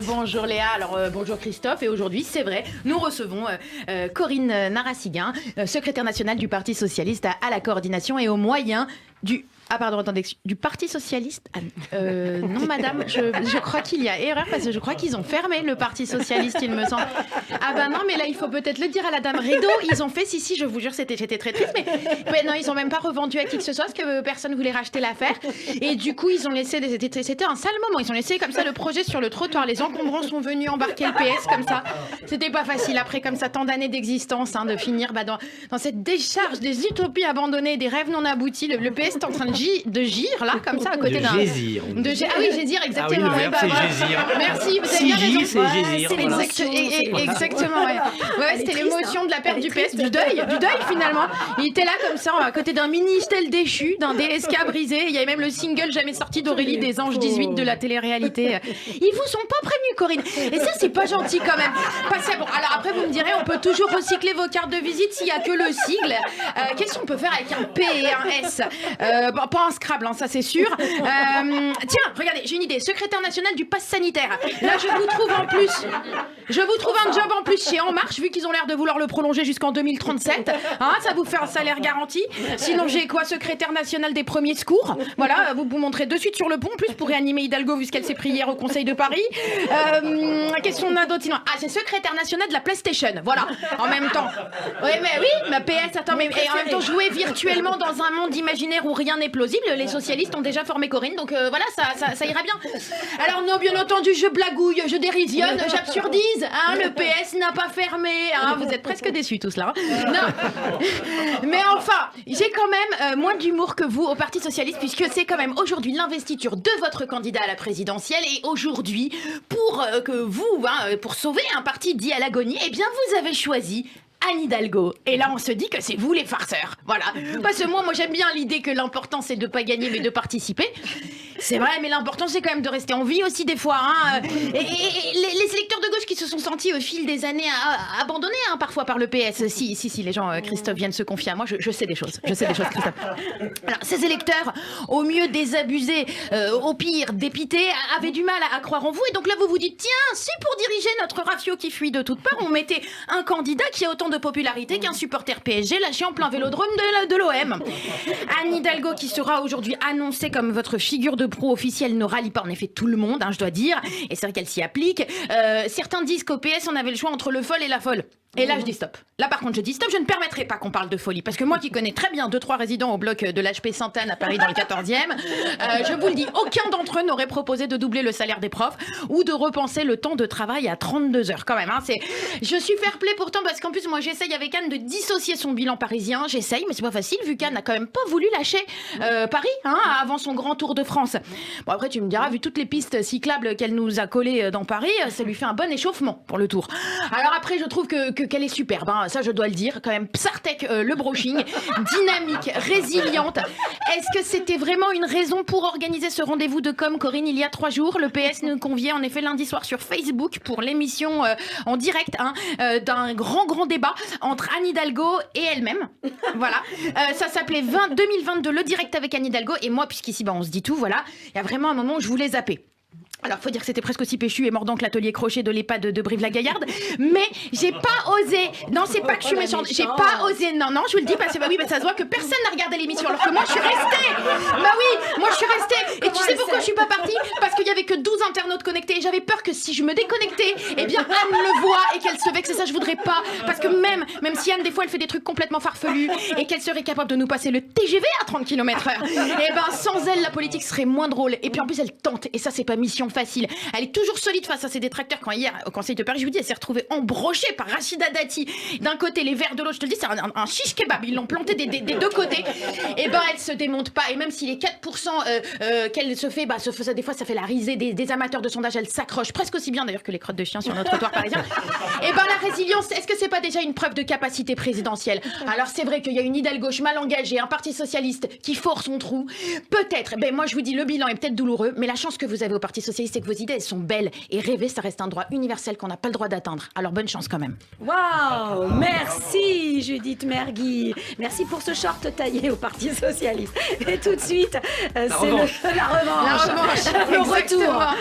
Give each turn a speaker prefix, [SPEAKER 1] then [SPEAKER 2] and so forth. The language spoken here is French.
[SPEAKER 1] Bonjour Léa, alors bonjour Christophe, et aujourd'hui c'est vrai, nous recevons Corinne Narassiguin, secrétaire nationale du Parti Socialiste à la coordination et aux moyens du... Ah pardon, attendez, du Parti Socialiste. Non madame, je crois qu'il y a erreur parce que je crois qu'ils ont fermé le Parti Socialiste, il me semble. Ah bah non, mais là il faut peut-être le dire à la dame Rideau, ils ont fait, si, je vous jure, j'étais très triste, mais non, ils ont même pas revendu à qui que ce soit parce que personne voulait racheter l'affaire. Et du coup, ils ont laissé, c'était un sale moment, ils ont laissé comme ça le projet sur le trottoir, les encombrants sont venus embarquer le PS comme ça. C'était pas facile après comme ça, tant d'années d'existence, de finir dans cette décharge des utopies abandonnées, des rêves non aboutis. Le PS est en train de gire là comme ça à côté d'un
[SPEAKER 2] gésir.
[SPEAKER 1] Ah oui, gésir, exactement.
[SPEAKER 2] Ah oui, le verbe, c'est gésir.
[SPEAKER 1] Merci, vous avez bien raison.
[SPEAKER 2] C'est gésir.
[SPEAKER 1] Exactement, ouais, c'était l'émotion de la perte du PS, du deuil finalement. Il était là comme ça à côté d'un Ministel déchu, d'un DSK brisé. Il y avait même le single jamais sorti d'Aurélie des Anges 18 de la télé-réalité. Ils vous sont pas prévenus, Corinne. Et ça, c'est pas gentil quand même. Bon, alors après vous me direz, on peut toujours recycler vos cartes de visite s'il y a que le sigle. Qu'est-ce qu'on peut faire avec un P et un S? Bon, pas un Scrabble, ça c'est sûr. Tiens, regardez, j'ai une idée. Secrétaire national du pass sanitaire. Là, je vous trouve un job en plus chez En Marche, vu qu'ils ont l'air de vouloir le prolonger jusqu'en 2037. Ça vous fait un salaire garanti. Sinon, j'ai quoi? Secrétaire national des premiers secours. Voilà, vous montrez de suite sur le pont, plus pour réanimer Hidalgo, vu ce qu'elle s'est pris hier au Conseil de Paris. Qu'est-ce qu'on a d'autre sinon? C'est secrétaire national de la PlayStation. Voilà, en même temps. Ouais, mais oui, ma PS, attends, mais et en même temps, jouer virtuellement dans un monde imaginaire où rien n'est plausible. Les socialistes ont déjà formé Corinne, donc voilà, ça ira bien. Alors non, bien entendu, je blagouille, je dérisionne, j'absurdise. Le PS n'a pas fermé. Vous êtes presque déçus tous là. Non, mais enfin, j'ai quand même moins d'humour que vous au Parti Socialiste, puisque c'est quand même aujourd'hui l'investiture de votre candidat à la présidentielle, et aujourd'hui, pour que vous, pour sauver un parti dit à l'agonie, eh bien vous avez choisi Anne Hidalgo. Et là, on se dit que c'est vous les farceurs. Voilà. Parce que moi j'aime bien l'idée que l'important, c'est de pas gagner, mais de participer. C'est vrai, mais l'important, c'est quand même de rester en vie aussi, des fois. Et les électeurs de gauche qui se sont sentis au fil des années abandonnés, parfois, par le PS. Si, les gens, Christophe, viennent se confier à moi. Je sais des choses. Christophe. Alors, ces électeurs, au mieux désabusés, au pire dépités, avaient du mal à croire en vous. Et donc là, vous vous dites, tiens, si pour diriger notre rafio qui fuit de toutes parts, on mettait un candidat qui a autant de popularité qu'un supporter PSG lâché en plein vélodrome de l'OM. Anne Hidalgo, qui sera aujourd'hui annoncée comme votre figure de pro officielle, ne rallie pas en effet tout le monde, je dois dire, et c'est vrai qu'elle s'y applique. Certains disent qu'au PS, on avait le choix entre le folle et la folle. Et là, je dis stop. Là, par contre, je dis stop. Je ne permettrai pas qu'on parle de folie. Parce que moi, qui connais très bien 2-3 résidents au bloc de l'HP Sainte-Anne à Paris dans le 14e, je vous le dis, aucun d'entre eux n'aurait proposé de doubler le salaire des profs ou de repenser le temps de travail à 32 heures quand même. Je suis fair-play pourtant parce qu'en plus, moi, j'essaye avec Anne de dissocier son bilan parisien. J'essaye, mais c'est pas facile vu qu'Anne n'a quand même pas voulu lâcher Paris avant son grand tour de France. Bon, après, tu me diras, vu toutes les pistes cyclables qu'elle nous a collées dans Paris, ça lui fait un bon échauffement pour le tour. Alors après, je trouve qu'elle est superbe, ça je dois le dire, quand même Psartek le brushing, dynamique, résiliente. Est-ce que c'était vraiment une raison pour organiser ce rendez-vous de com, Corinne, il y a 3 jours? Le PS nous conviait en effet lundi soir sur Facebook pour l'émission en direct d'un grand débat entre Anne Hidalgo et elle-même. Voilà, ça s'appelait 2022, le direct avec Anne Hidalgo, et moi, puisqu'ici on se dit tout, voilà, il y a vraiment un moment où je voulais zapper. Alors, faut dire que c'était presque aussi péchu et mordant que l'atelier crochet de l'EHPAD de Brive-la-Gaillarde, mais j'ai pas osé. Non, c'est pas que je suis méchante, j'ai pas osé. Non, je vous le dis parce que ça se voit que personne n'a regardé l'émission, alors que moi je suis restée. Bah oui, moi je suis restée. Et tu sais pourquoi je suis pas partie? Parce qu'il y avait que 12 internautes connectés et j'avais peur que si je me déconnectais, eh bien Anne le voit et qu'elle se vexe, et ça je voudrais pas. Parce que même si Anne des fois elle fait des trucs complètement farfelus et qu'elle serait capable de nous passer le TGV à 30 km/h, eh ben sans elle la politique serait moins drôle. Et puis en plus elle tente, et ça c'est pas mission facile. Elle est toujours solide face à ses détracteurs. Quand hier au Conseil de Paris, je vous dis, elle s'est retrouvée embrochée par Rachida Dati d'un côté, les Verts de l'autre. Je te le dis, c'est un shish kebab, ils l'ont planté des deux côtés. Et ben elle se démonte pas, et même si les 4% qu'elle se fait, des fois ça fait la risée des amateurs de sondage, elle s'accroche presque aussi bien d'ailleurs que les crottes de chien sur notre trottoir parisien. Et ben la résilience, est-ce que c'est pas déjà une preuve de capacité présidentielle? Alors c'est vrai qu'il y a une Hidalgo mal engagée, un parti socialiste qui force son trou, peut-être. Moi je vous dis, le bilan est peut-être douloureux, mais la chance que vous avez au Parti socialiste, c'est que vos idées, elles sont belles, et rêver, ça reste un droit universel qu'on n'a pas le droit d'atteindre. Alors bonne chance quand même.
[SPEAKER 3] Waouh, merci Judith Mergui. Merci pour ce short taillé au Parti Socialiste. Et tout de suite, c'est la revanche.
[SPEAKER 1] Le
[SPEAKER 3] retour.